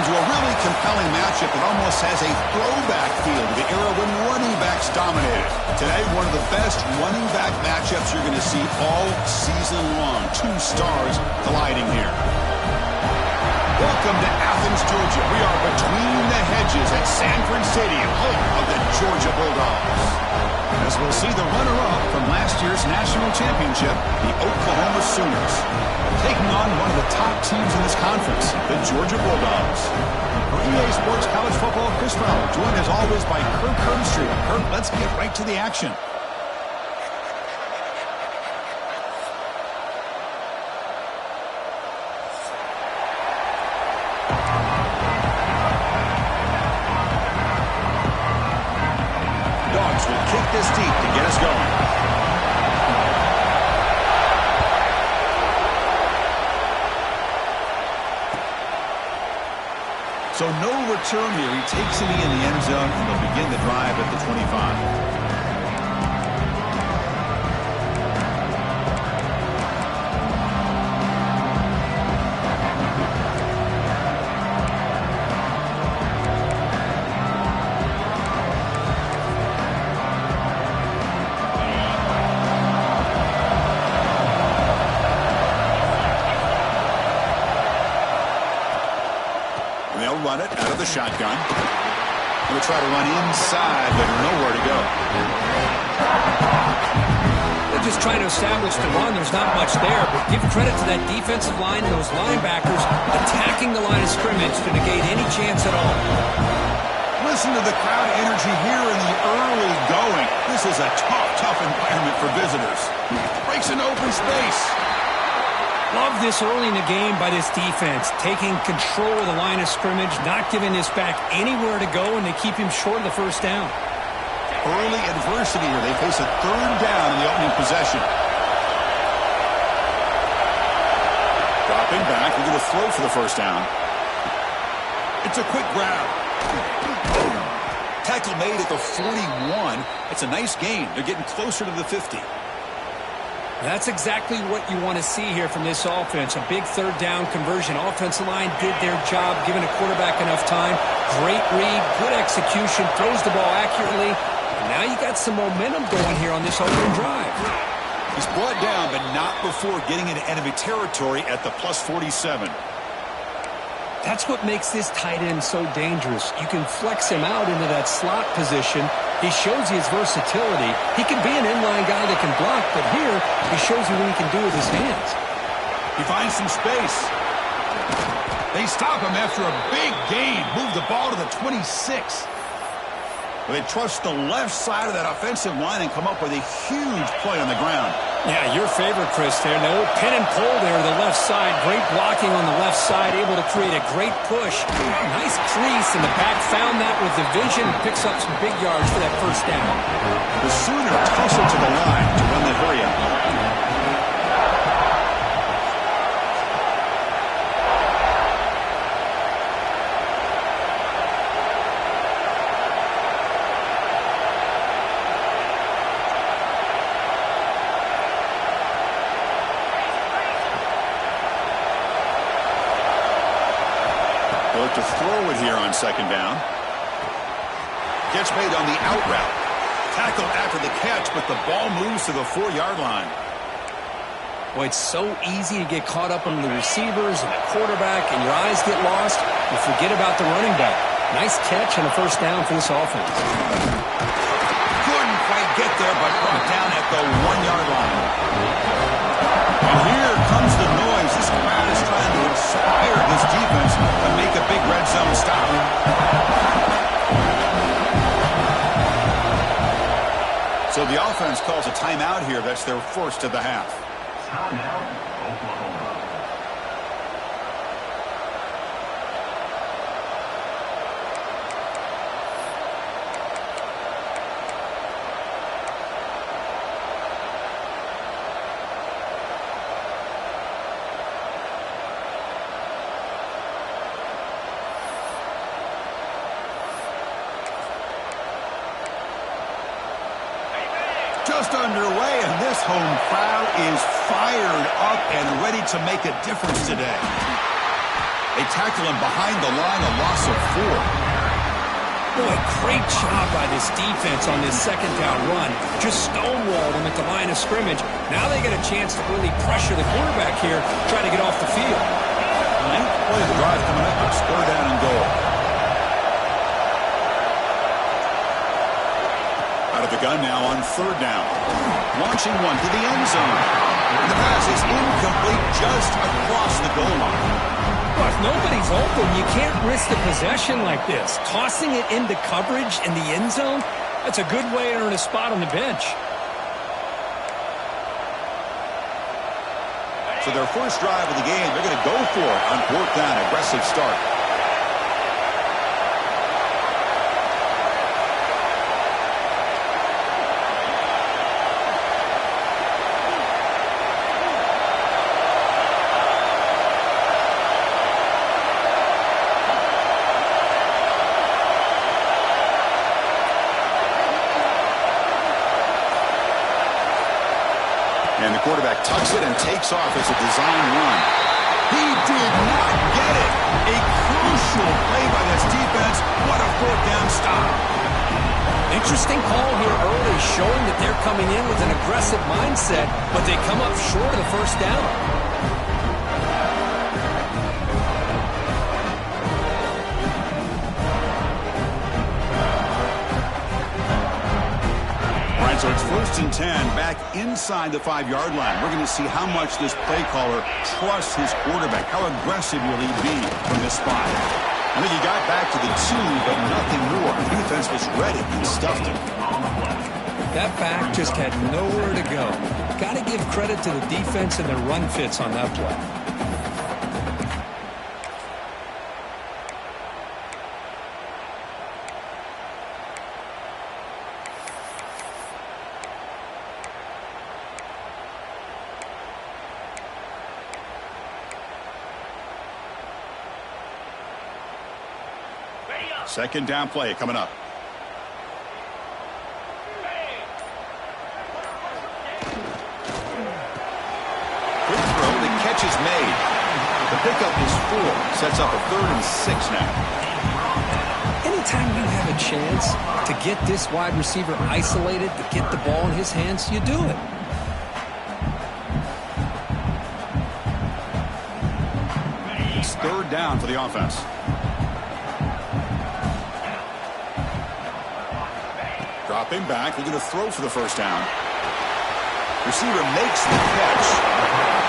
into a really compelling matchup that almost has a throwback feel to the era when running backs dominated. Today, one of the best running back matchups you're going to see all season long. Two stars colliding here. Welcome to Athens, Georgia. We are between the hedges at Sanford Stadium, home of the Georgia Bulldogs. As we'll see the runner-up from last year's national championship, the Oklahoma Sooners, taking on one of the top teams in this conference, the Georgia Bulldogs. For EA Sports College Football, Chris Fowler, joined as always by Kirk Herbstreit. Kirk, let's get right to the action. Dogs will kick this deep to get us going. So no return here. He takes it in the end zone, and they'll begin the drive at the 25. They'll run it out of the shotgun. They'll try to run inside, but nowhere to go. They're just trying to establish the run. There's not much there, but give credit to that defensive line and those linebackers attacking the line of scrimmage to negate any chance at all. Listen to the crowd energy here in the early going. This is a tough environment for visitors. Breaks an open space. Love this early in the game by this defense, taking control of the line of scrimmage, not giving this back anywhere to go, and they keep him short of the first down. Early adversity here. They face a third down in the opening possession. Dropping back, they're going to throw for the first down. It's a quick grab. Tackle made at the 41. It's a nice gain. They're getting closer to the 50. That's exactly what you want to see here from this offense. A big third down conversion. Offensive line did their job, giving a quarterback enough time. Great read, good execution, throws the ball accurately. And now you got some momentum going here on this opening drive. He's brought down, but not before getting into enemy territory at the plus 47. That's what makes this tight end so dangerous. You can flex him out into that slot position. He shows you his versatility. He can be an inline guy that can block, but here he shows you what he can do with his hands. He finds some space. They stop him after a big gain. Move the ball to the 26. They trust the left side of that offensive line and come up with a huge play on the ground. Yeah, your favorite, Chris, there. No pin and pull there to the left side. Great blocking on the left side, able to create a great push. Nice crease, and the back found that with the vision. Picks up some big yards for that first down. The Sooners tussle to the line to run the hurry up. To throw it here on second down. Gets made on the out route. Tackled after the catch, but the ball moves to the 4-yard line. Boy, it's so easy to get caught up on the receivers and the quarterback, and your eyes get lost. You forget about the running back. Nice catch and a first down for this offense. Couldn't quite get there, but brought down at the 1-yard line. And here comes the noise. This crowd is trying to inspire this defense to make a big red zone stop. So the offense calls a timeout here. That's their first of the half. Timeout, Oklahoma. Just underway, and this home crowd is fired up and ready to make a difference today. They tackle him behind the line, a loss of 4. Boy, great job by this defense on this second down run. Just stonewalled him at the line of scrimmage. Now they get a chance to really pressure the quarterback here, try to get off the field. Ninth play of the drive coming up. It's 3rd down and goal. Out of the gun now on 3rd down. Launching one to the end zone. The pass is incomplete just across the goal line. Well, if nobody's open, you can't risk the possession like this. Tossing it into coverage in the end zone, that's a good way to earn a spot on the bench. So their first drive of the game, they're going to go for it on 4th down. Aggressive start. And the quarterback tucks it and takes off as a design run. He did not get it. A crucial play by this defense. What a 4th down stop. Interesting call here early, showing that they're coming in with an aggressive mindset, but they come up short of the first down. So it's 1st and 10, back inside the 5-yard line. We're going to see how much this play caller trusts his quarterback. How aggressive will he be from this spot? I think he got back to the 2, but nothing more. The defense was ready and stuffed him. That back just had nowhere to go. Got to give credit to the defense and their run fits on that play. Second down play coming up. Quick throw, the catch is made. The pickup is 4. Sets up a 3rd and 6 now. Anytime you have a chance to get this wide receiver isolated, to get the ball in his hands, you do it. It's 3rd down for the offense. Dropping back, looking to throw for the first down. Receiver makes the catch.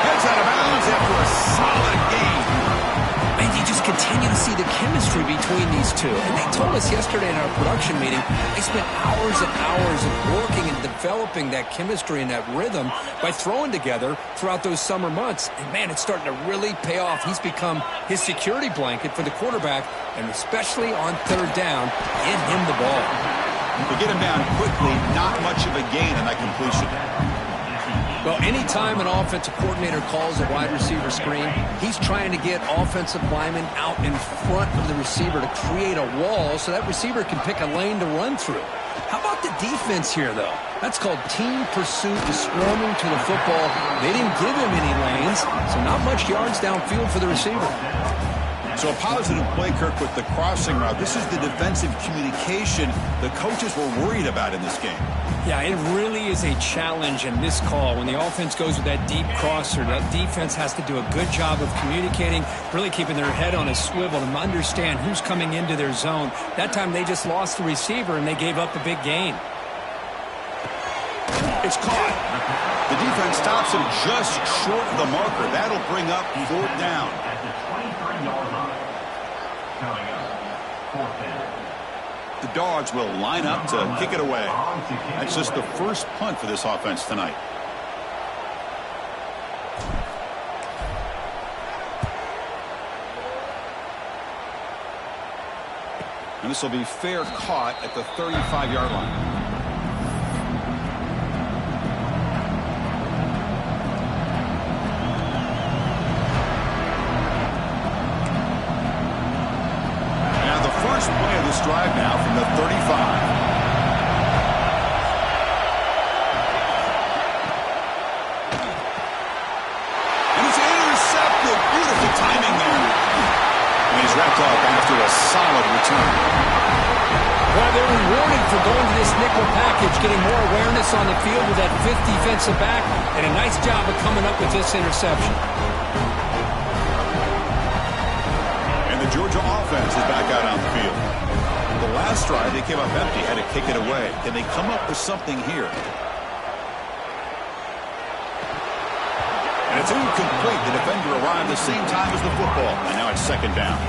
Heads out of bounds after a solid gain. Man, you just continue to see the chemistry between these two. And they told us yesterday in our production meeting, they spent hours and hours of working and developing that chemistry and that rhythm by throwing together throughout those summer months. And man, it's starting to really pay off. He's become his security blanket for the quarterback, and especially on 3rd down, get him the ball. To get him down quickly, not much of a gain on that completion. Well, anytime an offensive coordinator calls a wide receiver screen, he's trying to get offensive linemen out in front of the receiver to create a wall so that receiver can pick a lane to run through. How about the defense here, though? That's called team pursuit, the swarming to the football. They didn't give him any lanes, so not much yards downfield for the receiver. So a positive play, Kirk, with the crossing route. This is the defensive communication the coaches were worried about in this game. Yeah, it really is a challenge in this call. When the offense goes with that deep crosser, that defense has to do a good job of communicating, really keeping their head on a swivel to understand who's coming into their zone. That time they just lost the receiver and they gave up a big gain. It's caught. The defense stops him just short of the marker. That'll bring up 4th down. At the 23-yard line. Coming up, 4th down. The Dogs will line up to kick it away. That's just the first punt for this offense tonight. And this will be fair caught at the 35-yard line. First play of this drive now from the 35. And it's intercepted. Beautiful timing there. simple package, getting more awareness on the field with that fifth defensive back, and a nice job of coming up with this interception. And the Georgia offense is back out on the field. The last drive, they came up empty, had to kick it away. Can they come up with something here? And it's incomplete. The defender arrived the same time as the football, and now it's second down.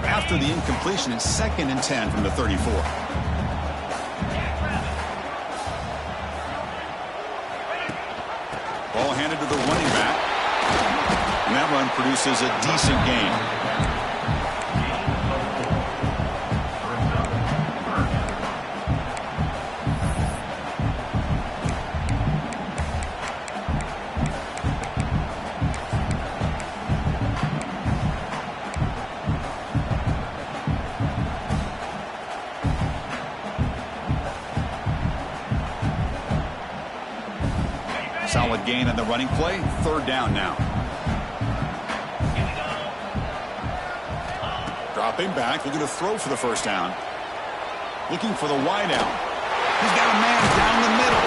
After the incompletion, it's 2nd and 10 from the 34. Ball handed to the running back. And that run produces a decent gain. Solid gain on the running play. 3rd down now. Dropping back, looking to throw for the first down. Looking for the wide out. He's got a man down the middle.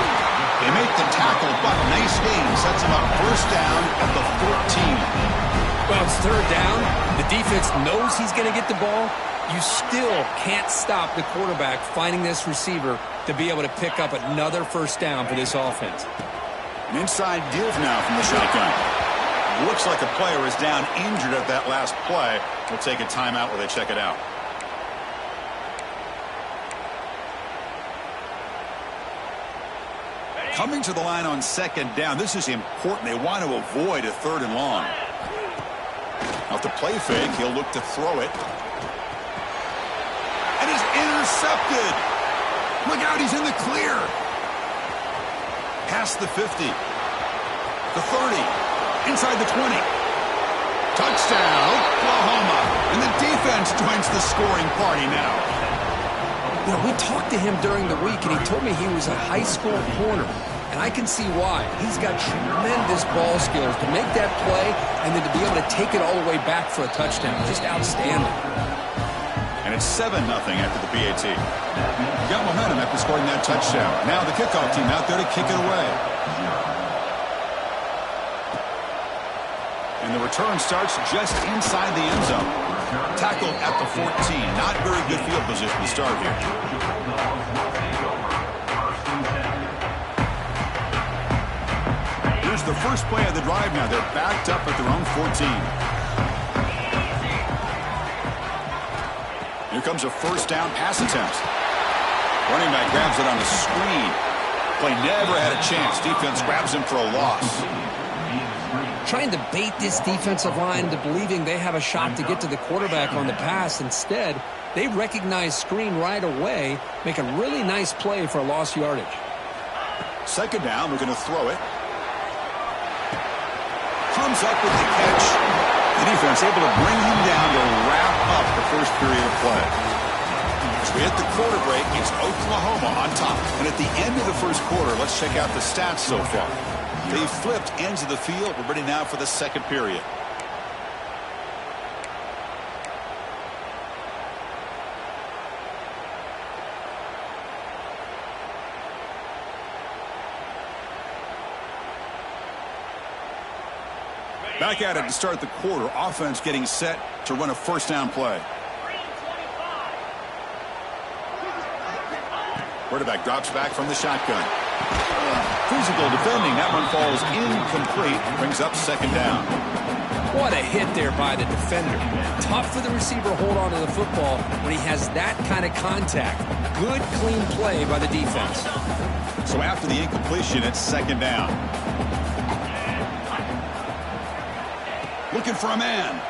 They make the tackle, but nice gain. Sets him up first down at the 14. Well, it's 3rd down. The defense knows he's going to get the ball. You still can't stop the quarterback finding this receiver to be able to pick up another first down for this offense. An inside deal now from the shotgun. Looks like a player is down injured at that last play. We'll take a timeout while they check it out. Coming to the line on 2nd down. This is important. They want to avoid a 3rd and long. Off the play fake, he'll look to throw it. And he's intercepted. Look out, he's in the clear. Past the 50. The 30. Inside the 20. Touchdown, Oklahoma. And the defense joins the scoring party now. You know, we talked to him during the week, and he told me he was a high school corner. And I can see why. He's got tremendous ball skills to make that play and then to be able to take it all the way back for a touchdown. Just outstanding. And it's 7-0 after the PAT. Got momentum after scoring that touchdown. Now the kickoff team out there to kick it away. And the return starts just inside the end zone. Tackled at the 14. Not very good field position to start here. Here's the first play of the drive now. They're backed up at their own 14. Here comes a first down pass attempt. Running back grabs it on the screen. Play never had a chance. Defense grabs him for a loss. Trying to bait this defensive line into believing they have a shot to get to the quarterback on the pass. Instead, they recognize screen right away, make a really nice play for a lost yardage. 2nd down, we're going to throw it. Comes up with the catch. The defense able to bring him down to wrap up the first period of play. As we hit the quarter break, it's Oklahoma on top. And at the end of the first quarter, let's check out the stats so far. They flipped ends of the field. We're ready now for the second period. Back at it to start the quarter. Offense getting set to run a first down play. Quarterback drops back from the shotgun. Physical defending. That one falls incomplete. Brings up 2nd down. What a hit there by the defender. Tough for the receiver to hold on to the football when he has that kind of contact. Good, clean play by the defense. So after the incompletion, it's 2nd down. Looking for a man.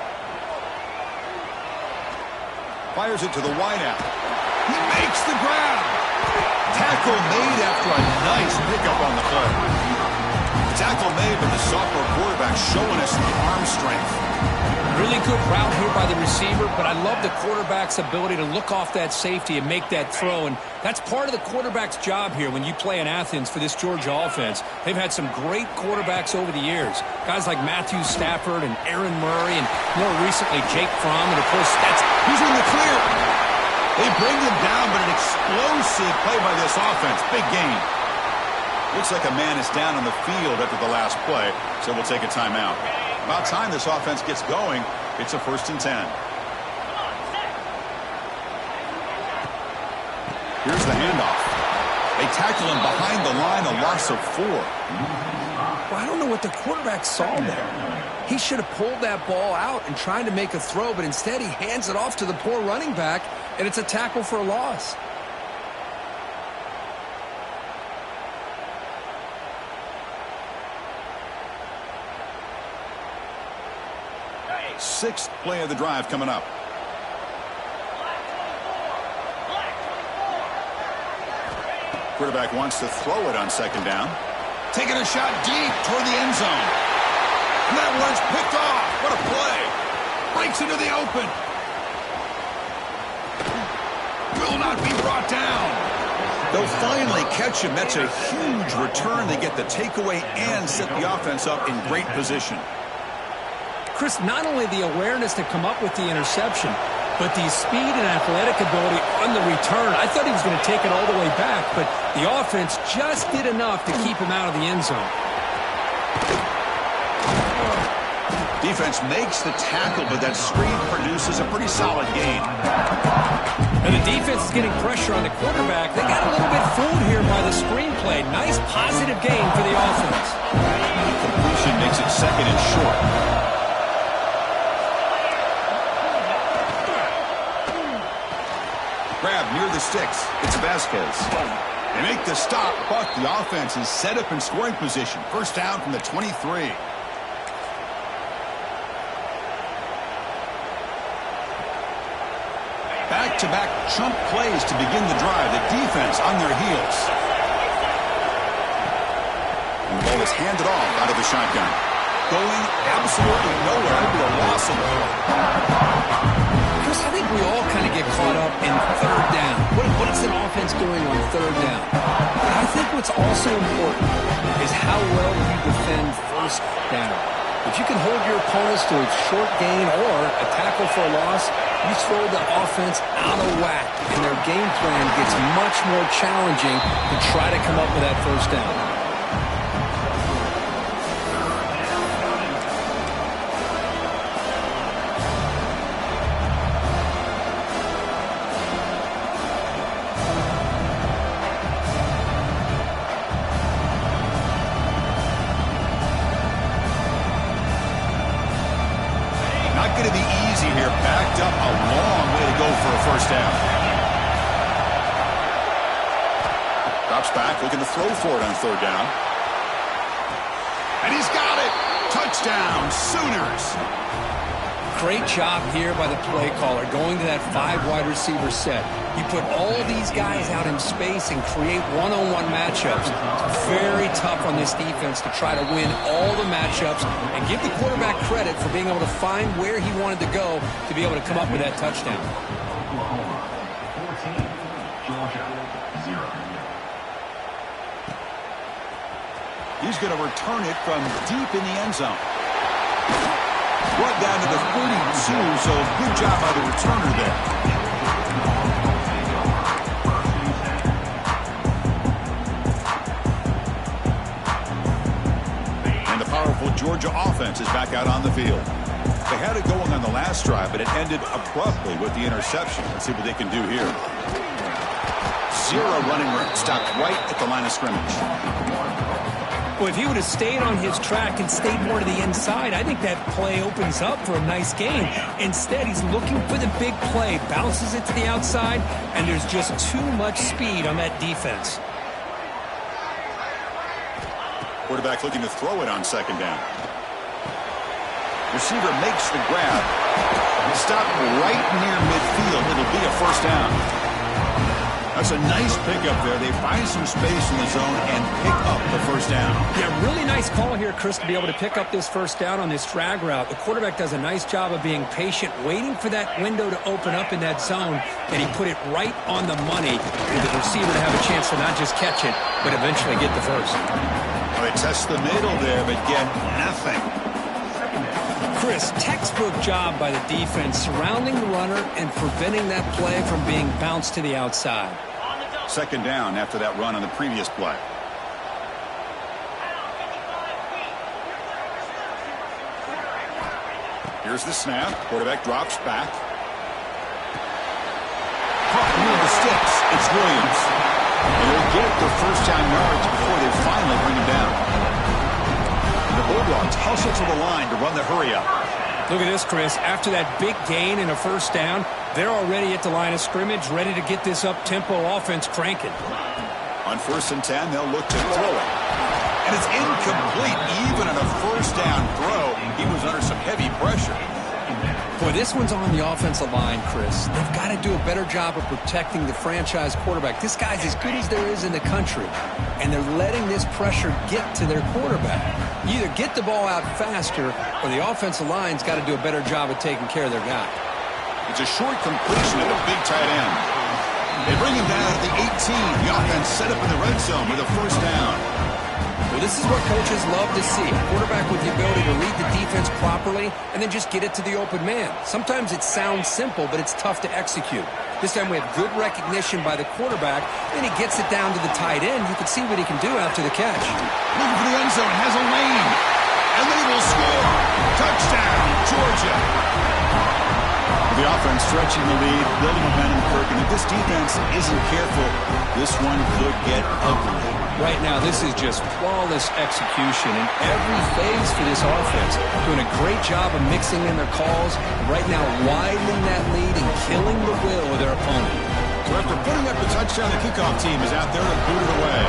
Fires it to the wideout. He makes the grab. Tackle made after a nice pickup on the play. Tackle made, but the sophomore quarterback showing us the arm strength. Really good route here by the receiver, but I love the quarterback's ability to look off that safety and make that throw, and that's part of the quarterback's job here when you play in Athens for this Georgia offense. They've had some great quarterbacks over the years, guys like Matthew Stafford and Aaron Murray, and more recently Jake Fromm, and of course he's in the clear. They bring him down, but an explosive play by this offense. Big gain. Looks like a man is down on the field after the last play, so we'll take a timeout. About time this offense gets going. It's a 1st and 10. Here's the handoff. They tackle him behind the line, a loss of 4. Well, I don't know what the quarterback saw there. He should have pulled that ball out and tried to make a throw, but instead he hands it off to the poor running back, and it's a tackle for a loss. 6th play of the drive coming up. Quarterback wants to throw it on 2nd down. Taking a shot deep toward the end zone. And that one's picked off. What a play. Breaks into the open. Will not be brought down. They'll finally catch him. That's a huge return. They get the takeaway and set the offense up in great position. Chris, not only the awareness to come up with the interception, but the speed and athletic ability on the return. I thought he was going to take it all the way back, but the offense just did enough to keep him out of the end zone. Defense makes the tackle, but that screen produces a pretty solid gain. And the defense is getting pressure on the quarterback. They got a little bit fooled here by the screen play. Nice positive gain for the offense. Completion makes it 2nd and short. Grab near the sticks. It's Vasquez. They make the stop, but the offense is set up in scoring position. 1st down from the 23. Back-to-back chunk plays to begin the drive. The defense on their heels. And the ball is handed off out of the shotgun. Going absolutely nowhere. It'll be a loss of the play. Chris, I think we all kind of get caught up in 3rd down. What is an offense doing on 3rd down? But I think what's also important is how well you defend 1st down. If you can hold your opponents to a short gain or a tackle for a loss, you throw the offense out of whack, and their game plan gets much more challenging to try to come up with that 1st down. Going to be easy here. Backed up a long way to go for a 1st down. Drops back, looking to throw for it on 3rd down. And he's got it. Touchdown, Sooners. Great job here by the play caller, going to that 5 wide receiver set. You put all these guys out in space and create one-on-one matchups. It's very tough on this defense to try to win all the matchups and give the quarterback credit for being able to find where he wanted to go to be able to come up with that touchdown. Oklahoma 14, Georgia 0. He's going to return it from deep in the end zone. Brought down to the 32, so good job by the returner there. And the powerful Georgia offense is back out on the field. They had it going on the last drive, but it ended abruptly with the interception. Let's see what they can do here. 0 running room, stopped right at the line of scrimmage. Well, if he would have stayed on his track and stayed more to the inside, I think that play opens up for a nice gain. Instead, he's looking for the big play, bounces it to the outside, and there's just too much speed on that defense. Quarterback looking to throw it on 2nd down. Receiver makes the grab. Stop right near midfield. It'll be a 1st down. That's a nice pickup there. They find some space in the zone and pick up the first down. Yeah, really nice call here, Chris, to be able to pick up this first down on this drag route. The quarterback does a nice job of being patient, waiting for that window to open up in that zone, and he put it right on the money for the receiver to have a chance to not just catch it, but eventually get the first. Well, they test the middle there, but get nothing. Chris, textbook job by the defense surrounding the runner and preventing that play from being bounced to the outside. Second down after that run on the previous play. Here's the snap. Quarterback drops back. Caught near the sticks. It's Williams. And they'll get the first down yards before they finally bring him down. The Bulldogs hustle to the line to run the hurry up. Look at this, Chris. After that big gain and a first down, they're already at the line of scrimmage, ready to get this up-tempo offense cranking. On 1st and 10, they'll look to throw it. And it's incomplete. Even on a first down throw, he was under some heavy pressure. Boy, this one's on the offensive line, Chris. They've got to do a better job of protecting the franchise quarterback. This guy's as good as there is in the country, and they're letting this pressure get to their quarterback. You either get the ball out faster, or the offensive line's got to do a better job of taking care of their guy. It's a short completion to the big tight end. They bring him down at the 18. The offense set up in the red zone with a first down. Well, this is what coaches love to see. A quarterback with the ability to read the defense properly and then just get it to the open man. Sometimes it sounds simple, but it's tough to execute. This time we have good recognition by the quarterback, and he gets it down to the tight end. You can see what he can do after the catch. Looking for the end zone, has a lane, and they will score. Touchdown, Georgia. The offense stretching the lead, building momentum, Kirk, and if this defense isn't careful, this one could get ugly. Right now, this is just flawless execution in every phase for this offense. Doing a great job of mixing in their calls. Right now, widening that lead and killing the will of their opponent. So after putting up the touchdown, the kickoff team is out there to boot it away.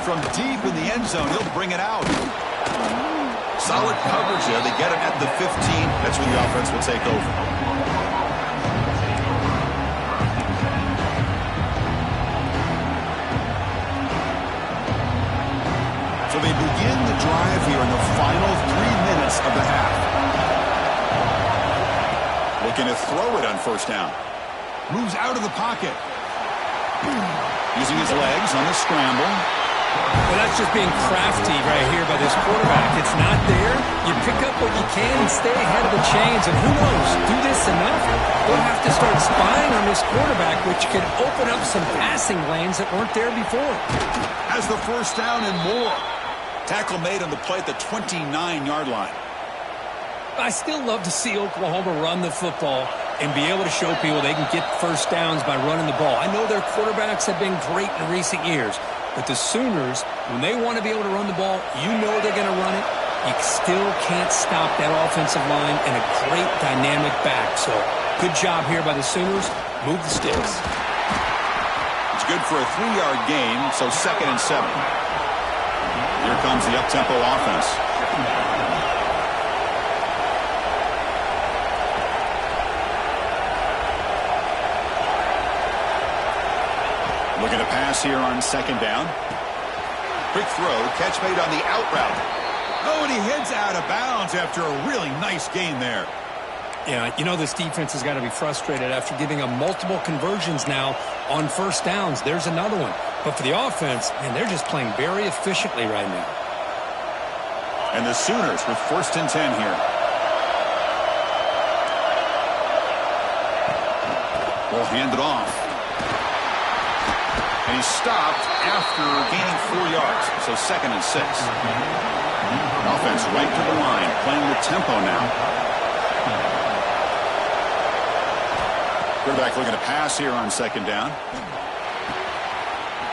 From deep in the end zone, he'll bring it out. Solid coverage there. They get him at the 15. That's where the offense will take over. So they begin the drive here in the final 3 minutes of the half. Looking to throw it on first down. Moves out of the pocket. Using his legs on the scramble. Well, that's just being crafty right here by this quarterback. It's not there. You pick up what you can and stay ahead of the chains. And who knows, do this enough, they'll have to start spying on this quarterback, which could open up some passing lanes that weren't there before. Has the first down and more. Tackle made on the play at the 29-yard line. I still love to see Oklahoma run the football and be able to show people they can get first downs by running the ball. I know their quarterbacks have been great in recent years. But the Sooners, when they want to be able to run the ball, you know they're going to run it. You still can't stop that offensive line and a great dynamic back. So good job here by the Sooners. Move the sticks. It's good for a 3-yard gain, so 2nd and 7. Here comes the up-tempo offense. Looking to pass here on 2nd down. Quick throw, catch made on the out route. Oh, and he heads out of bounds after a really nice gain there. Yeah, you know this defense has got to be frustrated after giving them multiple conversions now on first downs. There's another one. But for the offense, man, they're just playing very efficiently right now. And the Sooners with 1st and 10 here. Will hand it off. And he's stopped after gaining 4 yards, so 2nd and 6. Offense right to the line, playing the tempo now. Quarterback looking to pass here on 2nd down.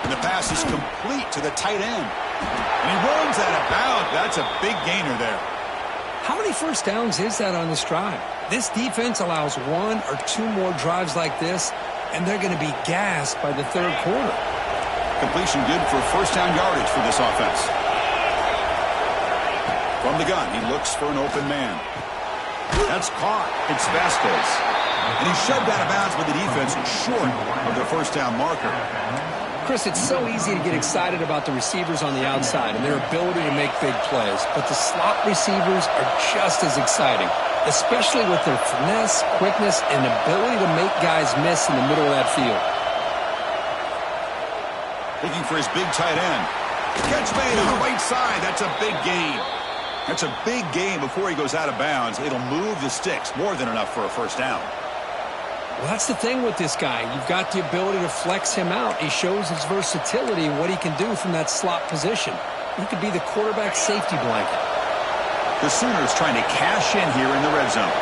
And the pass is complete to the tight end. And he runs out of bounds. That's a big gainer there. How many first downs is that on this drive? This defense allows 1 or 2 more drives like this, and they're going to be gassed by the 3rd quarter. Completion good for first down yardage for this offense. From the gun, he looks for an open man. That's caught. It's Vasquez. And he's shoved out of bounds with the defense short of their first down marker. Chris, it's so easy to get excited about the receivers on the outside and their ability to make big plays, but the slot receivers are just as exciting, especially with their finesse, quickness, and ability to make guys miss in the middle of that field. Looking for his big tight end. Catch made on the right side. That's a big gain. That's a big gain before he goes out of bounds. It'll move the sticks more than enough for a first down. Well, that's the thing with this guy. You've got the ability to flex him out. He shows his versatility and what he can do from that slot position. He could be the quarterback safety blanket. The Sooners trying to cash in here in the red zone.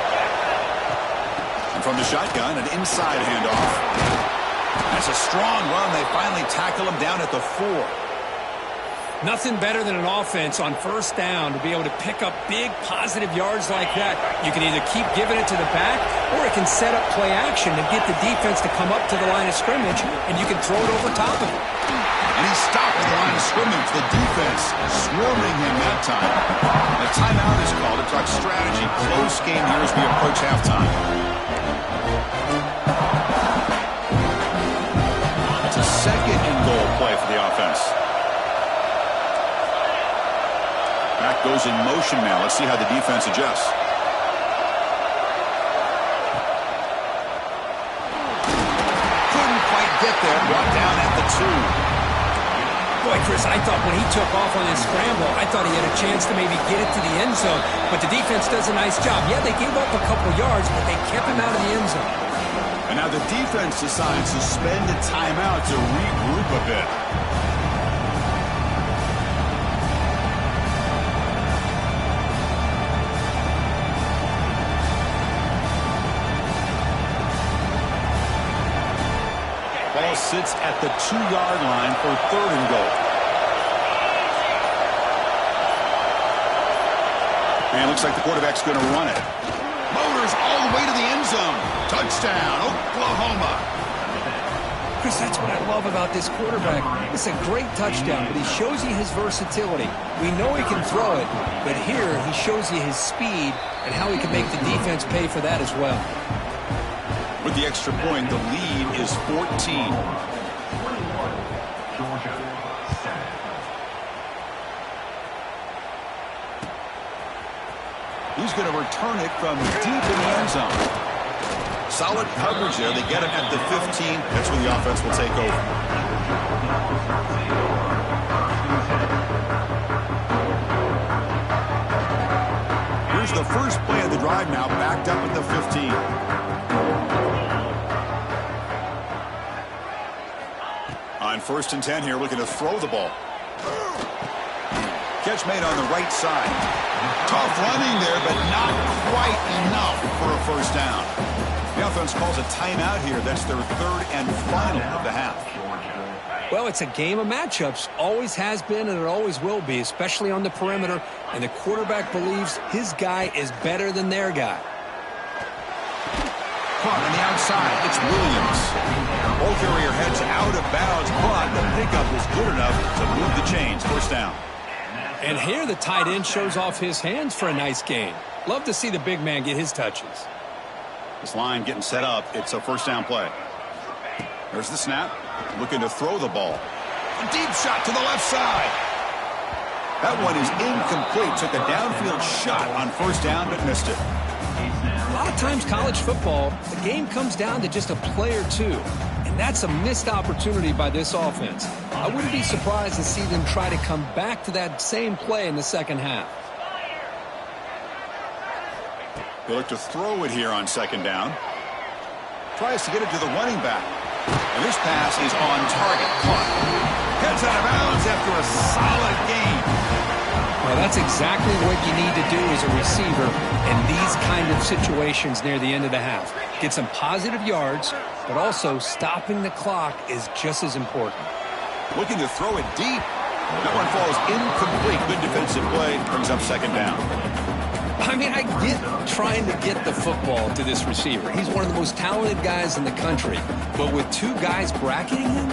And from the shotgun, an inside handoff. That's a strong run. They finally tackle him down at the 4. Nothing better than an offense on first down to be able to pick up big positive yards like that. You can either keep giving it to the back, or it can set up play action and get the defense to come up to the line of scrimmage, and you can throw it over top of it. And he stopped at the line of scrimmage. The defense swarming him that time. A timeout is called to talk strategy. Close game here as we approach halftime. It's a second and goal play for the offense. Back goes in motion now. Let's see how the defense adjusts. Couldn't quite get there. Brought down at the 2. Boy, Chris, I thought when he took off on his scramble, I thought he had a chance to maybe get it to the end zone. But the defense does a nice job. Yeah, they gave up a couple yards, but they kept him out of the end zone. And now the defense decides to spend a timeout to regroup a bit. Ball sits at the 2-yard line for third and goal. And it looks like the quarterback's going to run it. Motors all the way to the end zone. Touchdown, Oklahoma. Chris, that's what I love about this quarterback. It's a great touchdown, but he shows you his versatility. We know he can throw it, but here he shows you his speed and how he can make the defense pay for that as well. With the extra point, the lead is 14. Georgia, 7. He's going to return it from deep in the end zone. Solid coverage there. They get him at the 15. That's where the offense will take over. Here's the first play of the drive now, backed up at the 15. On 1st and 10 here, looking to throw the ball. Catch made on the right side. Tough running there, but not quite enough for a first down. The offense calls a timeout here. That's their third and final of the half. Well, it's a game of matchups. Always has been, and it always will be, especially on the perimeter. And the quarterback believes his guy is better than their guy. Caught on the outside. It's Williams. Ball carrier heads out of bounds, but the pickup was good enough to move the chains. First down. And here the tight end shows off his hands for a nice gain. Love to see the big man get his touches. This line getting set up. It's a first down play. There's the snap. Looking to throw the ball. A deep shot to the left side. That one is incomplete. Took a downfield shot on first down, but missed it. A lot of times college football, the game comes down to just a play or two. And that's a missed opportunity by this offense. I wouldn't be surprised to see them try to come back to that same play in the second half. They look to throw it here on second down. Tries to get it to the running back. And this pass is on target. Caught. Heads out of bounds after a solid gain. Well, that's exactly what you need to do as a receiver in these kind of situations near the end of the half. Get some positive yards, but also stopping the clock is just as important. Looking to throw it deep. That one falls incomplete. Good defensive play. Brings up second down. I mean, I get trying to get the football to this receiver. He's one of the most talented guys in the country. But with two guys bracketing him,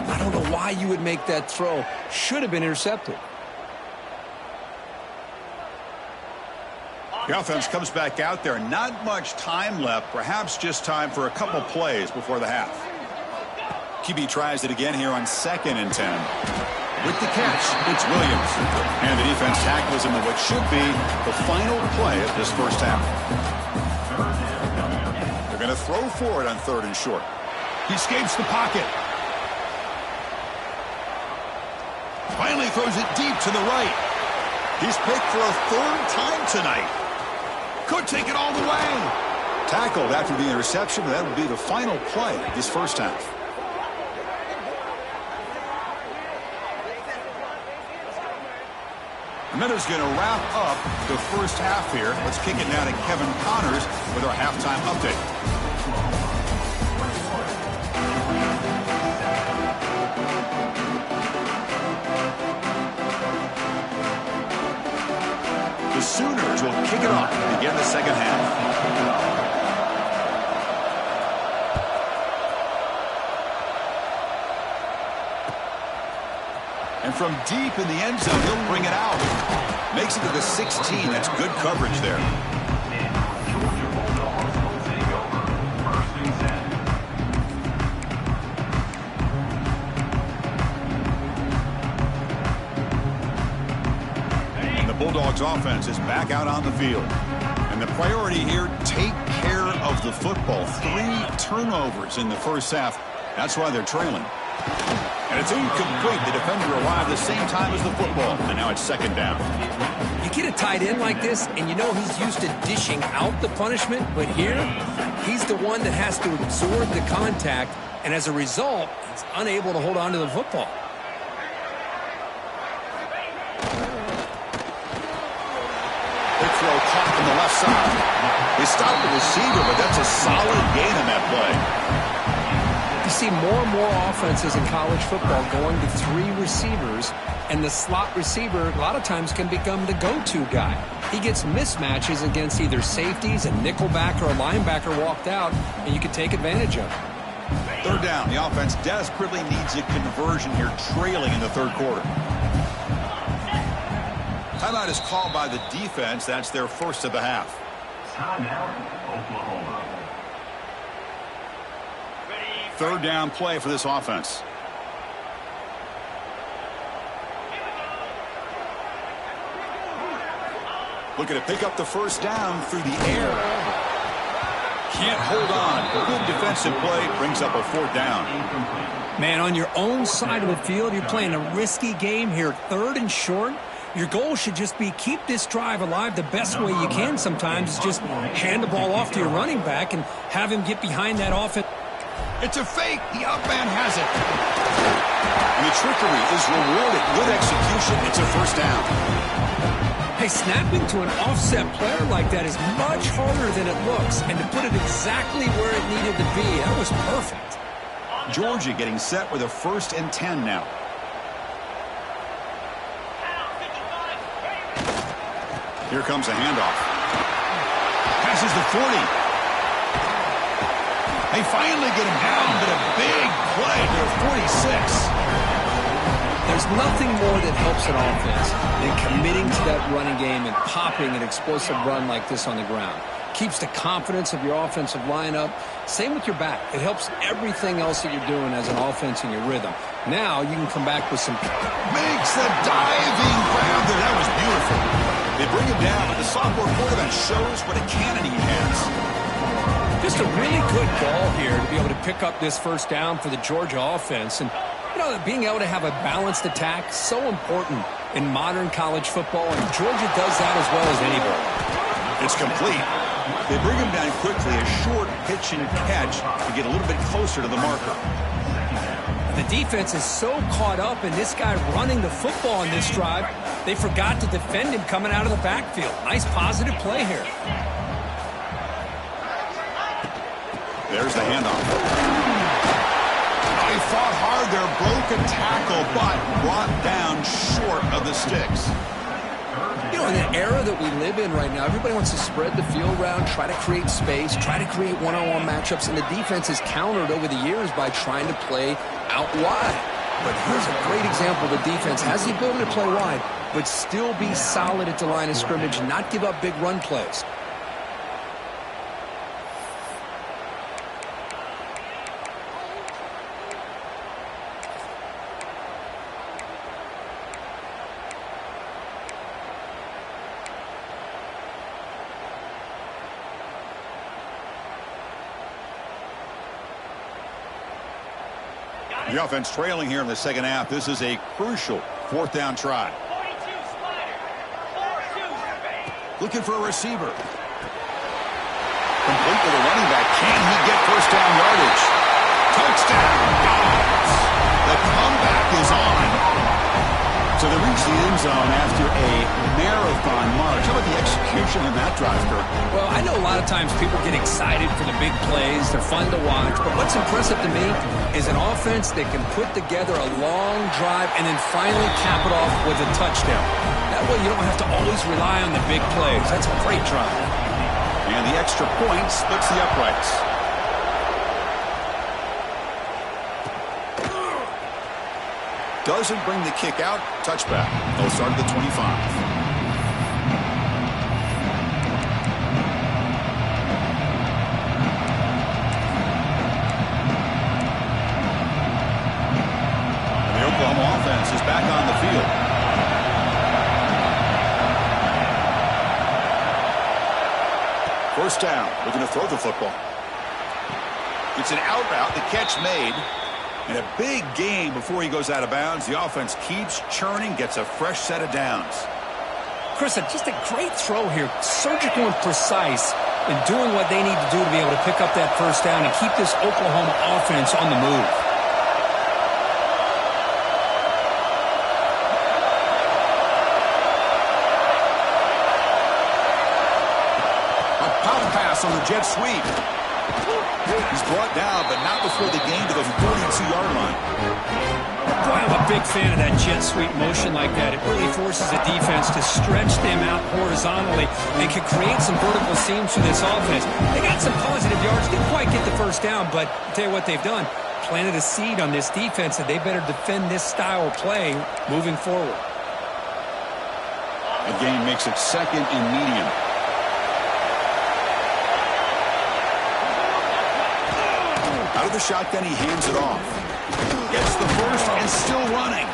I don't know why you would make that throw. Should have been intercepted. The offense comes back out there. Not much time left. Perhaps just time for a couple plays before the half. QB tries it again here on 2nd and 10. With the catch, it's Williams. And the defense tackles him in what should be the final play of this first half. They're going to throw for it on 3rd and short. He escapes the pocket. Finally throws it deep to the right. He's picked for a 3rd time tonight. Could take it all the way. Tackled after the interception. That will be the final play of this first half. And that is going to wrap up the first half here. Let's kick it now to Kevin Connors with our halftime update. The Sooners will kick it off to begin the second half. And from deep in the end zone, he'll bring it out. Makes it to the 16. That's good coverage there. And the Bulldogs offense is back out on the field. And the priority here, take care of the football. 3 turnovers in the first half. That's why they're trailing. And it's incomplete. The defender arrived the same time as the football. And now it's 2nd down. You get a tight end like this, and you know he's used to dishing out the punishment. But here, he's the one that has to absorb the contact. And as a result, he's unable to hold on to the football. Big throw caught from the left side. They stopped the receiver, but that's a solid gain on that play. You see more and more offenses in college football going to 3 receivers, and the slot receiver a lot of times can become the go-to guy. He gets mismatches against either safeties, a nickelback, or a linebacker walked out, and you can take advantage of it. 3rd down. The offense desperately needs a conversion here, trailing in the 3rd quarter. Timeout is called by the defense. That's their first of the half. Timeout, Oklahoma. 3rd down play for this offense. Looking to pick up the first down through the air. Can't hold on. Good defensive play brings up a 4th down. Man, on your own side of the field, you're playing a risky game here. 3rd and short. Your goal should just be keep this drive alive the best way you can sometimes. Is just hand the ball off to your running back and have him get behind that offense. It's a fake. The up man has it. And the trickery is rewarded. Good execution. It's a first down. Hey, snapping to an offset player like that is much harder than it looks. And to put it exactly where it needed to be, that was perfect. Georgia getting set with a 1st and 10 now. Here comes a handoff. Passes the 40. They finally get him down, but a big play to the 46. There's nothing more that helps an offense than committing to that running game and popping an explosive run like this on the ground. Keeps the confidence of your offensive lineup. Same with your back. It helps everything else that you're doing as an offense in your rhythm. Now you can come back with some... Makes the diving grab there. That was beautiful. They bring him down, but the sophomore quarterback shows what a cannon he has. Just a really good ball here to be able to pick up this first down for the Georgia offense. And, you know, being able to have a balanced attack, so important in modern college football, and Georgia does that as well as anybody. It's complete. They bring him down quickly, a short pitch and catch to get a little bit closer to the marker. The defense is so caught up in this guy running the football on this drive, they forgot to defend him coming out of the backfield. Nice positive play here. There's the handoff. He fought hard there, broke a tackle, but brought down short of the sticks. You know, in the era that we live in right now, everybody wants to spread the field around, try to create space, try to create one-on-one matchups, and the defense is countered over the years by trying to play out wide. But here's a great example. The defense has the ability to play wide, but still be solid at the line of scrimmage and not give up big run plays. The offense trailing here in the second half. This is a crucial fourth down try. Looking for a receiver. Complete with a running back. Can he get first down yardage? Touchdown, Dogs. The comeback is on. So they reach the end zone after a marathon march. How about the execution in that drive, Kirk? Well, I know a lot of times people get excited for the big plays. They're fun to watch. But what's impressive to me is an offense that can put together a long drive and then finally cap it off with a touchdown. That way you don't have to always rely on the big plays. That's a great drive. And the extra point splits the uprights. Doesn't bring the kick out. Touchback. They'll start at the 25. And the Oklahoma offense is back on the field. First down. Looking to throw the football. It's an out route. The catch made. And a big gain before he goes out of bounds. The offense keeps churning, gets a fresh set of downs. Chris, just a great throw here. Surgical and precise in doing what they need to do to be able to pick up that first down and keep this Oklahoma offense on the move. A pop pass on the jet sweep. He's brought down, but not before the gain to the 42-yard line. Boy, I'm a big fan of that jet sweep motion like that. It really forces the defense to stretch them out horizontally and can create some vertical seams for this offense. They got some positive yards. Didn't quite get the first down, but I'll tell you what they've done. Planted a seed on this defense that they better defend this style of play moving forward. The game makes it second and medium. Out of the shotgun, he hands it off. Gets the first and still running.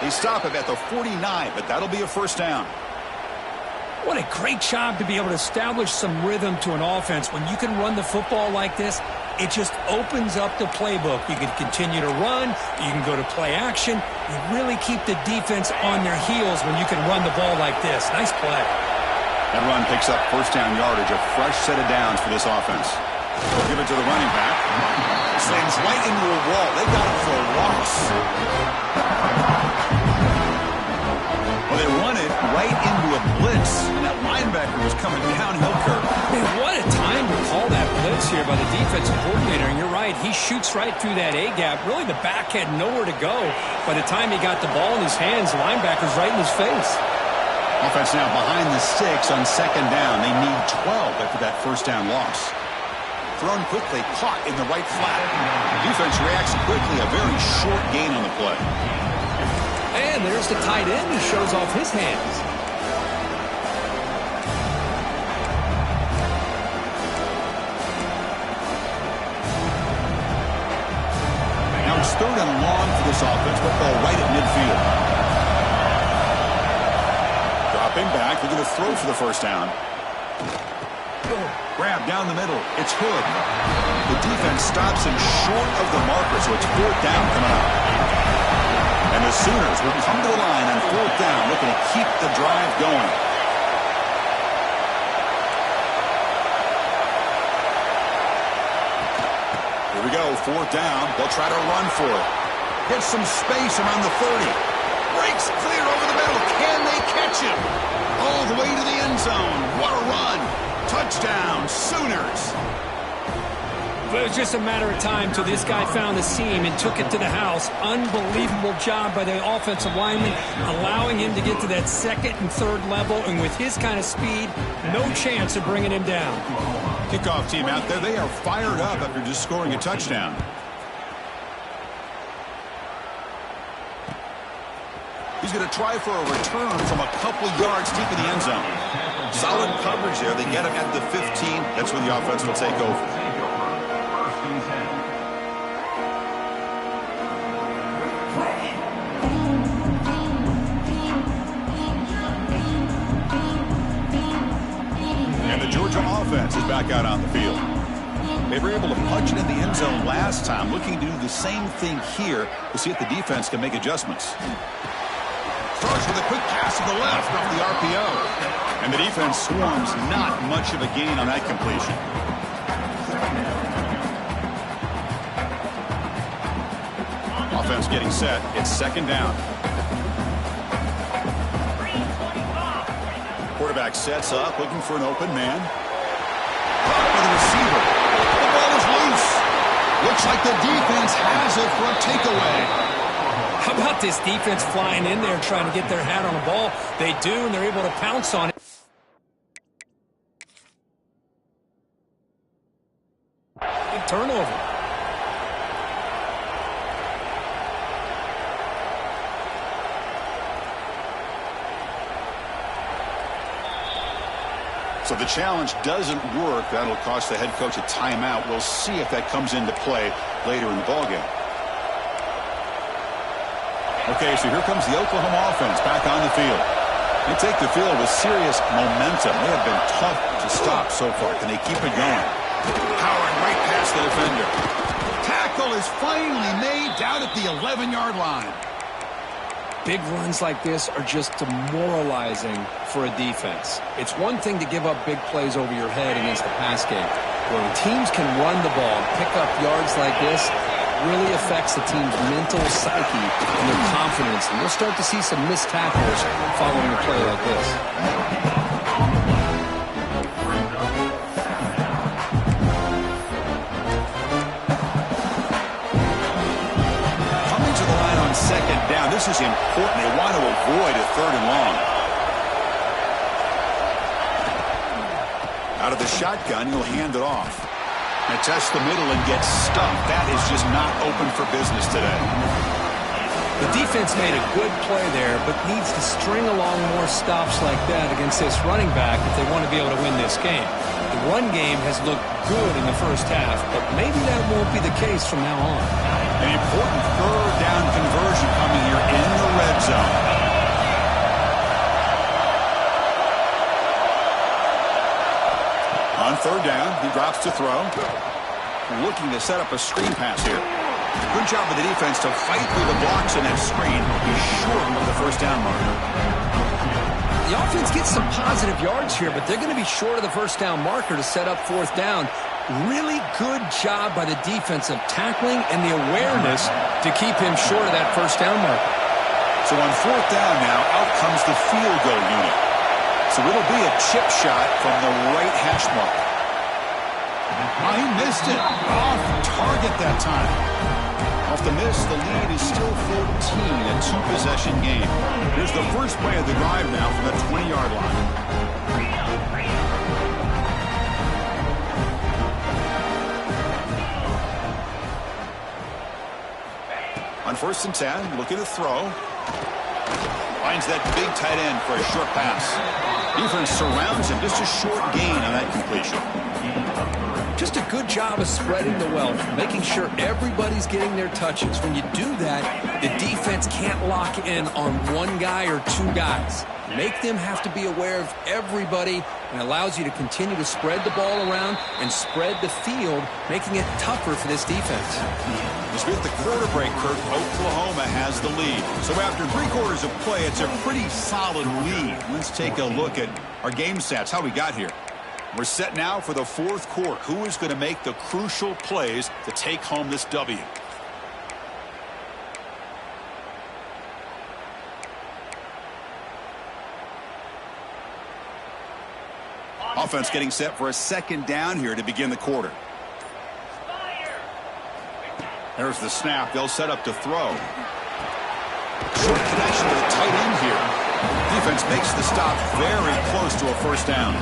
They stop him at the 49, but that'll be a first down. What a great job to be able to establish some rhythm to an offense. When you can run the football like this, it just opens up the playbook. You can continue to run. You can go to play action. You really keep the defense on their heels when you can run the ball like this. Nice play. That run picks up first down yardage, a fresh set of downs for this offense. They'll give it to the running back. Slams right into a wall. They got it for a loss. Well, they run it right into a blitz. And that linebacker was coming downhill, Kirk. Man, what a time to call that blitz here by the defensive coordinator. And you're right, he shoots right through that A-gap. Really, the back had nowhere to go. By the time he got the ball in his hands, the linebacker's right in his face. Offense now behind the 6 on second down. They need 12 after that first down loss. Thrown quickly, caught in the right flat. Defense reacts quickly, a very short gain on the play. And there's the tight end who shows off his hands. Now it's third and long for this offense, but ball right at midfield. Dropping back, they're going to throw for the first down. Grab down the middle. It's Hood. The defense stops him short of the marker, so it's fourth down coming up. And the Sooners will come to the line on fourth down, looking to keep the drive going. Here we go, fourth down. They'll try to run for it. Gets some space around the 30. Breaks clear over the middle. Can they catch him? All the way to the end zone. What a run. Touchdown, Sooners. But it was just a matter of time till this guy found the seam and took it to the house. Unbelievable job by the offensive lineman, allowing him to get to that second and third level. And with his kind of speed, no chance of bringing him down. Kickoff team out there, they are fired up after just scoring a touchdown. He's going to try for a return from a couple yards deep in the end zone. Solid coverage there. They get him at the 15. That's where the offense will take over. First and 10. And the Georgia offense is back out on the field. They were able to punch it in the end zone last time. Looking to do the same thing here to see if the defense can make adjustments. Starts with a quick pass to the left off the RPO. And the defense swarms. Not much of a gain on that completion. Offense getting set. It's second down. Quarterback sets up, looking for an open man. Caught by the receiver. The ball is loose. Looks like the defense has it for a takeaway. How about this defense flying in there trying to get their hat on the ball? They do, and they're able to pounce on it. Big turnover. So the challenge doesn't work. That'll cost the head coach a timeout. We'll see if that comes into play later in the ballgame. Okay, so here comes the Oklahoma offense back on the field. They take the field with serious momentum. They have been tough to stop so far. Can they keep it going? Powering right past the defender. Tackle is finally made down at the 11-yard line. Big runs like this are just demoralizing for a defense. It's one thing to give up big plays over your head against the pass game. When teams can run the ball and pick up yards like this, it really affects the team's mental psyche and their confidence. And you'll start to see some missed tackles following a play like this. Second down. This is important. They want to avoid a third and long. Out of the shotgun, he'll hand it off. And test the middle and get stuffed. That is just not open for business today. The defense made a good play there, but needs to string along more stops like that against this running back if they want to be able to win this game. The run game has looked good in the first half, but maybe that won't be the case from now on. An important third down conversion coming here in the red zone. On third down, he drops to throw. Looking to set up a screen pass here. Good job of the defense to fight through the blocks in that screen. He's short of the first down marker. The offense gets some positive yards here, but they're going to be short of the first down marker to set up fourth down. Really good job by the defense of tackling and the awareness to keep him short of that first down marker. So on fourth down now, out comes the field goal unit. So it'll be a chip shot from the right hash mark. Oh, he missed it. Off target that time. Off the miss, the lead is still 14, a two-possession game. Here's the first play of the drive now from the 20-yard line. On first and 10, looking to throw. Finds that big tight end for a short pass. Defense surrounds him. Just a short gain on that completion. Just a good job of spreading the wealth, making sure everybody's getting their touches. When you do that, the defense can't lock in on one guy or two guys. Make them have to be aware of everybody, and allows you to continue to spread the ball around and spread the field, making it tougher for this defense. As we hit the quarter break, Kirk, Oklahoma has the lead. So after 3 quarters of play, it's a pretty solid lead. Let's take a look at our game stats, how we got here. We're set now for the fourth quarter. Who is going to make the crucial plays to take home this W? Offense getting set for a second down here to begin the quarter. There's the snap. They'll set up to throw. Short connection to the tight end here. Defense makes the stop very close to a first down.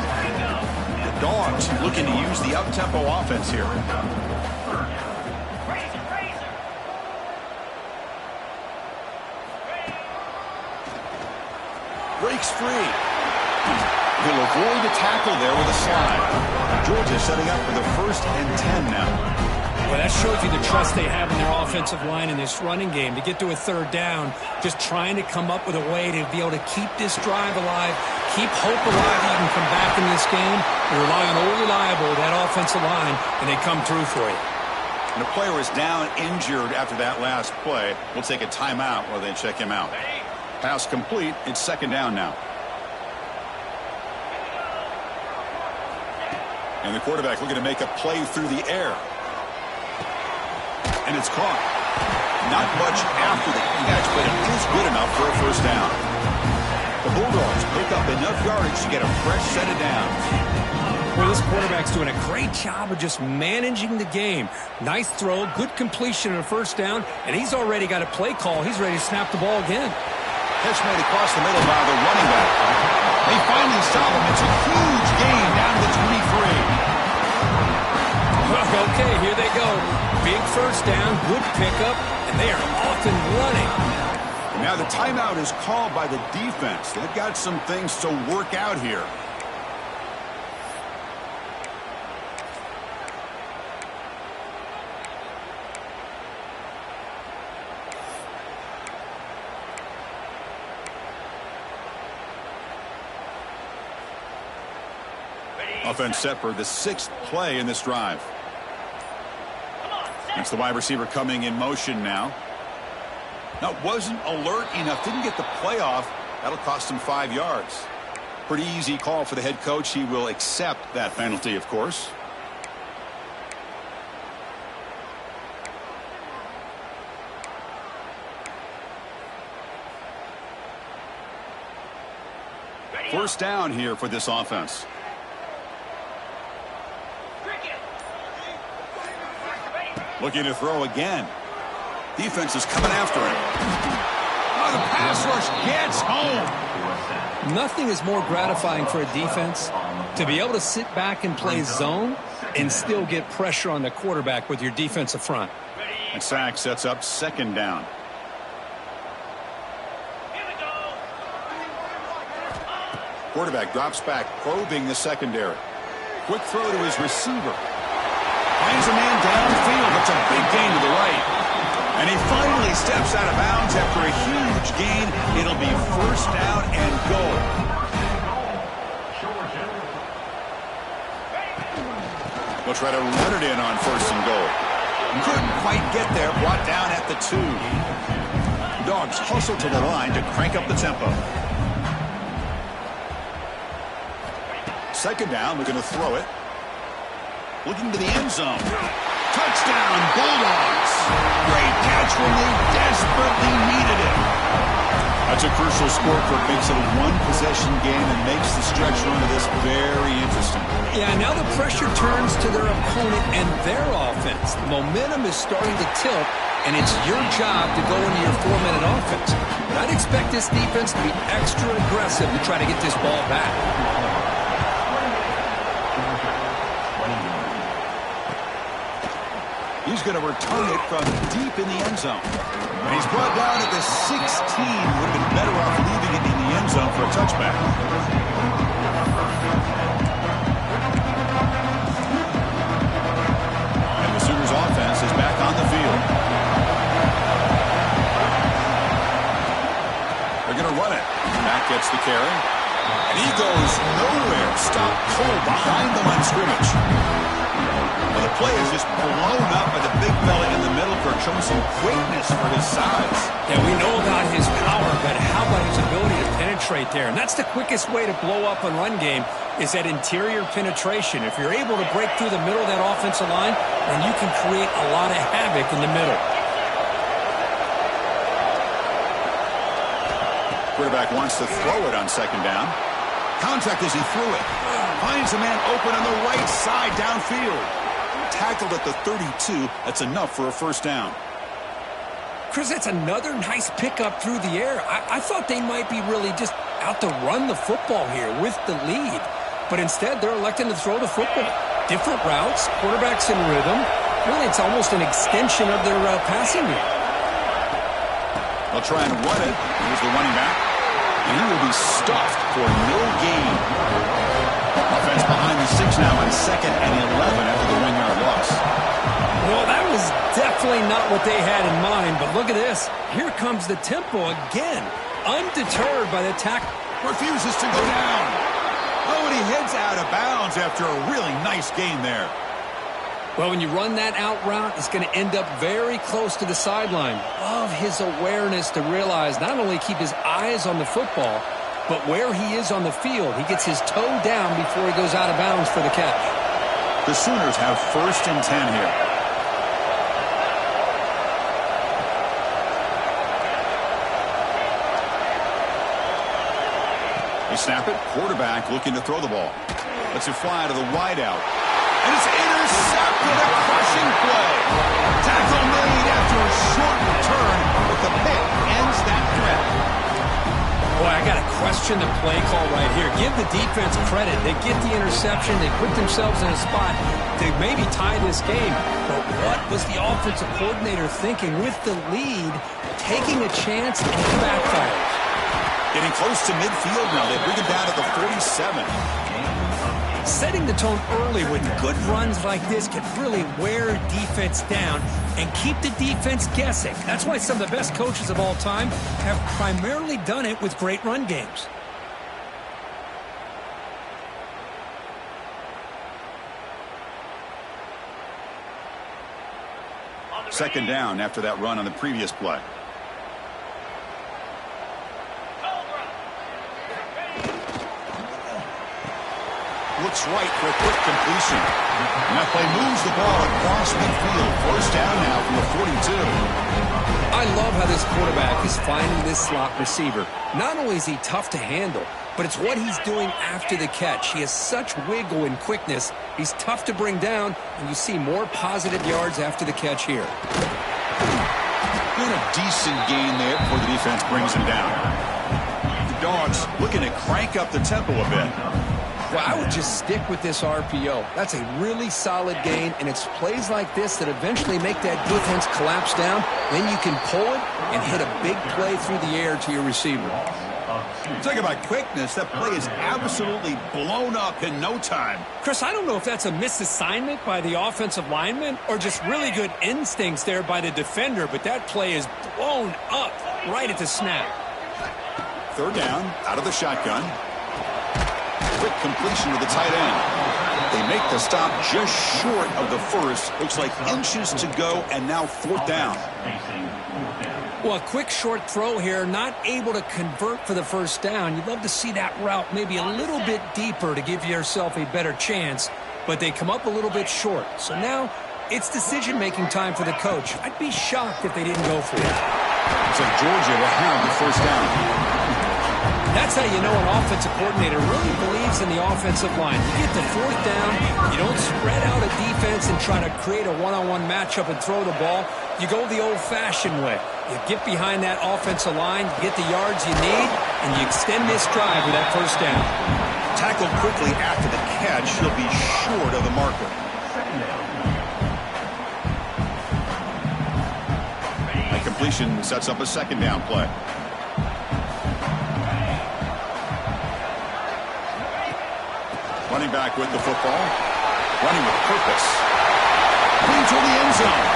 The Dogs looking to use the up-tempo offense here. Breaks free. He'll avoid the tackle there with a slide. Georgia setting up for the 1st and 10 now. Well, that shows you the trust they have in their offensive line in this running game. To get to a 3rd down, just trying to come up with a way to be able to keep this drive alive, keep hope alive that you can come back in this game. You rely on Old Reliable, that offensive line, and they come through for you. And a player is down injured after that last play. We'll take a timeout while they check him out. Pass complete. It's 2nd down now. And the quarterback looking to make a play through the air. And it's caught. Not much after the catch, but it is good enough for a 1st down. The Bulldogs pick up enough yardage to get a fresh set of downs. Well, this quarterback's doing a great job of just managing the game. Nice throw, good completion on a 1st down, and he's already got a play call. He's ready to snap the ball again. Catch made across the middle by the running back. They finally stop him. It's a huge gain down to the 23. Okay, here they go. Big 1st down, good pickup, and they are off and running. Now the timeout is called by the defense. They've got some things to work out here. Offense set for the 6th play in this drive. It's the wide receiver coming in motion now. Now, wasn't alert enough. Didn't get the play off. That'll cost him 5 yards. Pretty easy call for the head coach. He will accept that penalty, of course. First down here for this offense. Looking to throw again. Defense is coming after him. Oh, the pass rush gets home. Nothing is more gratifying for a defense to be able to sit back and play zone and still get pressure on the quarterback with your defensive front. And sack sets up 2nd down. Quarterback drops back, probing the secondary. Quick throw to his receiver. Finds a man downfield. That's a big gain to the right. And he finally steps out of bounds after a huge gain. It'll be 1st down and goal. They'll try to run it in on 1st and goal. Couldn't quite get there. Brought down at the 2. Dogs hustle to the line to crank up the tempo. 2nd down. Looking to throw it. Looking to the end zone. Touchdown, Bulldogs. Great catch when they desperately needed it. That's a crucial score for it. Makes it a 1-possession game and makes the stretch run of this very interesting. Yeah, now the pressure turns to their opponent and their offense. The momentum is starting to tilt, and it's your job to go into your 4-minute offense. But I'd expect this defense to be extra aggressive to try to get this ball back. He's going to return it from deep in the end zone. And he's brought down at the 16. Would have been better off leaving it in the end zone for a touchback. And the Sooners offense is back on the field. They're going to run it. Mack gets the carry. And he goes nowhere. Stopped cold behind the line of scrimmage. Well, the play is just blown up by the big fella in the middle for showing some quickness for his size. Yeah, we know about his power, but how about his ability to penetrate there? And that's the quickest way to blow up a run game is that interior penetration. If you're able to break through the middle of that offensive line, then you can create a lot of havoc in the middle. Quarterback wants to throw it on 2nd down. Contact as he threw it. Finds a man open on the right side downfield. Tackled at the 32. That's enough for a 1st down. Chris, that's another nice pickup through the air. I thought they might be really just out to run the football here with the lead. But instead, they're electing to throw the football. Different routes, quarterbacks in rhythm. Really, it's almost an extension of their passing game. They'll try and run it. Here's the running back. And he will be stuffed for no gain. Offense behind the 6 now on 2nd and 11 after the 1-yard loss. Well, that was definitely not what they had in mind, but look at this. Here comes the tempo again. Undeterred by the tackle. Refuses to go down. Oh, and he heads out of bounds after a really nice gain there. Well, when you run that out route, it's going to end up very close to the sideline. Love his awareness to realize not only keep his eyes on the football, but where he is on the field. He gets his toe down before he goes out of bounds for the catch. The Sooners have 1st and 10 here. They snap it. Quarterback looking to throw the ball. Lets it fly to the wideout. And it's intercepted, a crushing play. Tackle made after a short return, but the pick ends that threat. Boy, I got to question the play call right here. Give the defense credit. They get the interception. They put themselves in a spot to maybe tie this game. But what was the offensive coordinator thinking with the lead, taking a chance and it backfires? Getting close to midfield now. They bring it down to the 47. Setting the tone early with good runs like this can really wear defense down and keep the defense guessing. That's why some of the best coaches of all time have primarily done it with great run games. Second down after that run on the previous play. Looks right for a quick completion. And that play moves the ball across midfield. 1st down now from the 42. I love how this quarterback is finding this slot receiver. Not only is he tough to handle, but it's what he's doing after the catch. He has such wiggle and quickness. He's tough to bring down, and you see more positive yards after the catch here. Doing a decent gain there before the defense brings him down. The Dogs looking to crank up the tempo a bit. Well, I would just stick with this RPO. That's a really solid gain, and it's plays like this that eventually make that defense collapse down. Then you can pull it and hit a big play through the air to your receiver. Talking about quickness, that play is absolutely blown up in no time. Chris, I don't know if that's a misassignment by the offensive lineman or just really good instincts there by the defender, but that play is blown up right at the snap. 3rd down, out of the shotgun. Quick completion to the tight end. They make the stop just short of the first. Looks like inches to go, and now 4th down. Well, a quick short throw here, not able to convert for the 1st down. You'd love to see that route maybe a little bit deeper to give yourself a better chance, but they come up a little bit short. So now it's decision-making time for the coach. I'd be shocked if they didn't go for it. Looks like Georgia will have the 1st down. That's how you know an offensive coordinator really believes in the offensive line. You get the 4th down, you don't spread out a defense and try to create a one-on-one matchup and throw the ball. You go the old-fashioned way. You get behind that offensive line, you get the yards you need, and you extend this drive with that 1st down. Tackled quickly after the catch, he'll be short of the marker. That completion sets up a 2nd down play. Running back with the football. Running with purpose. Clean to the end zone.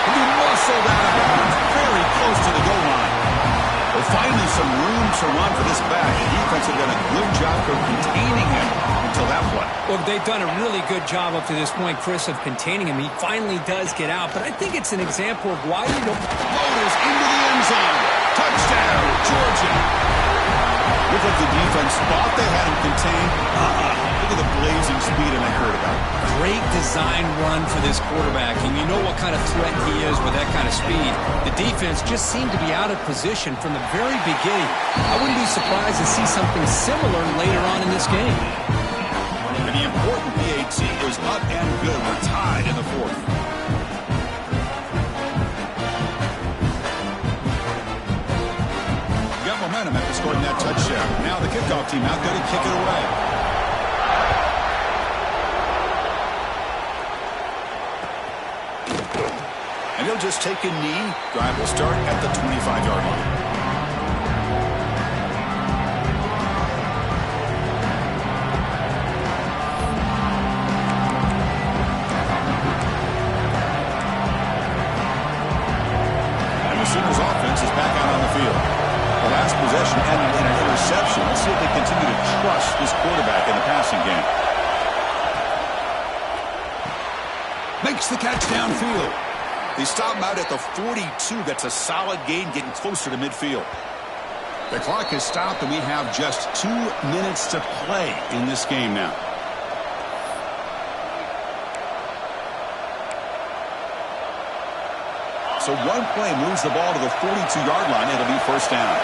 And he muscled out of bounds very close to the goal line. Well, finally some room to run for this back. The defense have done a good job of containing him until that play. Well, they've done a really good job up to this point, Chris, of containing him. He finally does get out, but I think it's an example of why you don't... Floaters into the end zone. Touchdown, Georgia. Looked like the defense thought they had him contained. Look at the blazing speed and I heard about it. Great design run for this quarterback, and you know what kind of threat he is with that kind of speed. The defense just seemed to be out of position from the very beginning. I wouldn't be surprised to see something similar later on in this game. And the important PAT was up and good. We're tied in the 4th. Got momentum after scoring that touchdown. Now the kickoff team out there to kick it away. And he'll just take a knee. Drive will start at the 25-yard line. completion and an interception. Let's see if they continue to trust this quarterback in the passing game. Makes the catch downfield. They stop him out at the 42. That's a solid gain, getting closer to midfield. The clock is stopped, and we have just 2 minutes to play in this game now. So one play moves the ball to the 42-yard line. It'll be first down.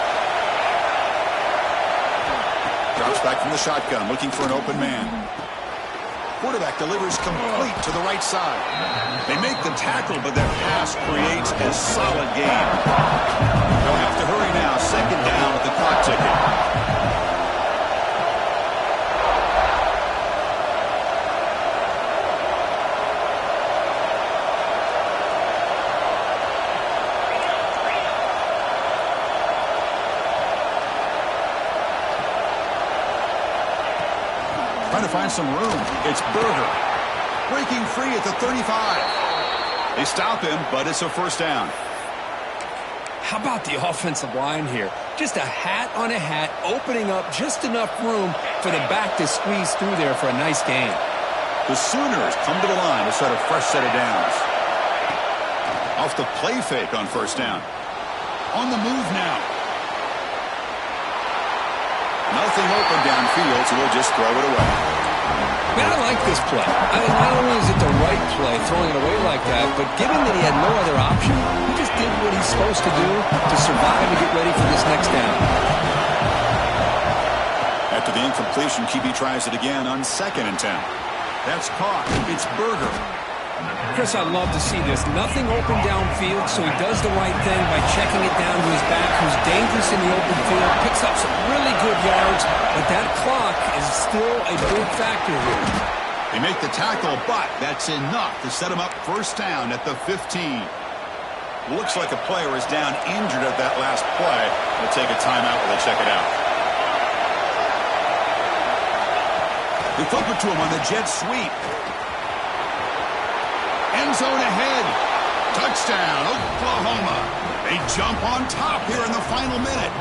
Drops back from the shotgun, looking for an open man. Quarterback delivers complete to the right side. They make the tackle, but that pass creates a solid gain. They'll have to hurry now. Second down with the clock ticking. Trying to find some room. It's Berger. Breaking free at the 35. They stop him, but it's a first down. How about the offensive line here? Just a hat on a hat, opening up just enough room for the back to squeeze through there for a nice gain. The Sooners come to the line to set a fresh set of downs. Off the play fake on first down. On the move now. Nothing open downfield, so we'll just throw it away. Man, I like this play. I mean, not only is it the right play, throwing it away like that, but given that he had no other option, he just did what he's supposed to do to survive and get ready for this next down. After the incompletion, QB tries it again on 2nd and 10. That's caught. It's Berger. Chris, I love to see this. Nothing open downfield, so he does the right thing by checking it down to his back, who's dangerous in the open field, picks up some really good yards, but that clock is still a big factor here. They make the tackle, but that's enough to set him up first down at the 15. Looks like a player is down injured at that last play. They'll take a timeout while they check it out. They flip it to him on the jet sweep. End zone ahead. Touchdown, Oklahoma. They jump on top here in the final minute.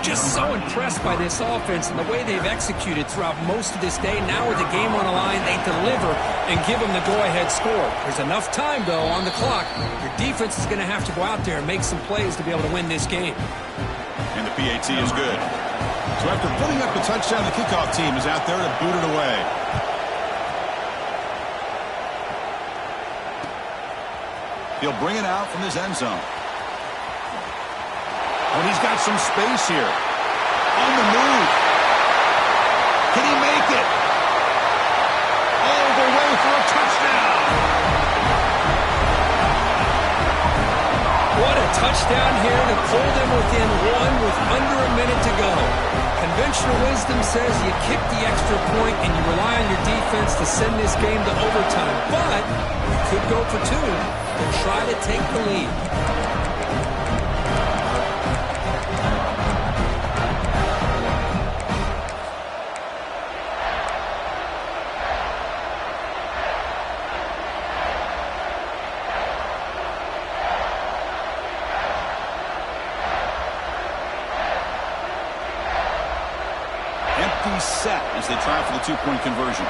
Just so impressed by this offense and the way they've executed throughout most of this day. Now with the game on the line, they deliver and give them the go-ahead score. There's enough time, though, on the clock. Your defense is going to have to go out there and make some plays to be able to win this game. And the PAT is good. So after putting up the touchdown, the kickoff team is out there to boot it away. He'll bring it out from his end zone. And he's got some space here. On the move. Can he make it? All the way for a touchdown. What a touchdown here to pull them within one with under a minute to go. Conventional wisdom says you kick the extra point and you rely on your defense to send this game to overtime. But you could go for two and try to take the lead. Empty set as they try for the two-point conversion.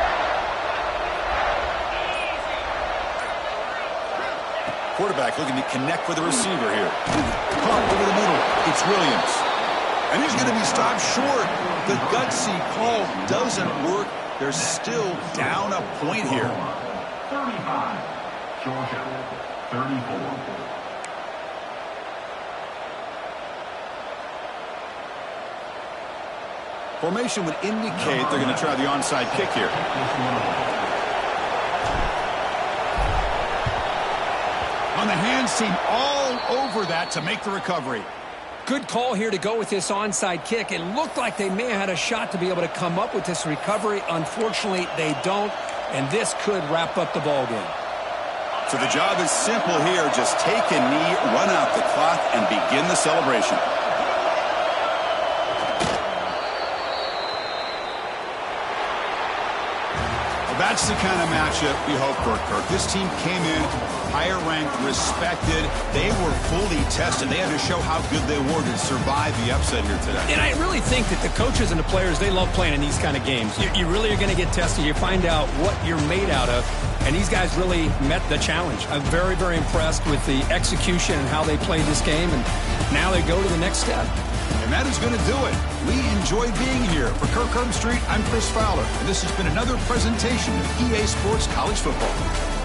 Quarterback looking to connect with the receiver here. Caught over the middle. It's Williams. And he's going to be stopped short. The gutsy call doesn't work. They're still down a point here. 35. Georgia. 34. Formation would indicate they're going to try the onside kick here. On the hands team all over that to make the recovery. Good call here to go with this onside kick. It looked like they may have had a shot to be able to come up with this recovery. Unfortunately, they don't, and this could wrap up the ballgame. So the job is simple here. Just take a knee, run out the clock, and begin the celebration. That That's the kind of matchup we hope for, Kirk. This team came in higher ranked, respected. They were fully tested. They had to show how good they were to survive the upset here today. And I really think that the coaches and the players, they love playing in these kind of games. You really are going to get tested. You find out what you're made out of. And these guys really met the challenge. I'm very, very impressed with the execution and how they played this game. And now they go to the next step. And that is going to do it. We enjoyed being here. For Kirk Herbstreit, I'm Chris Fowler. And this has been another presentation of EA Sports College Football.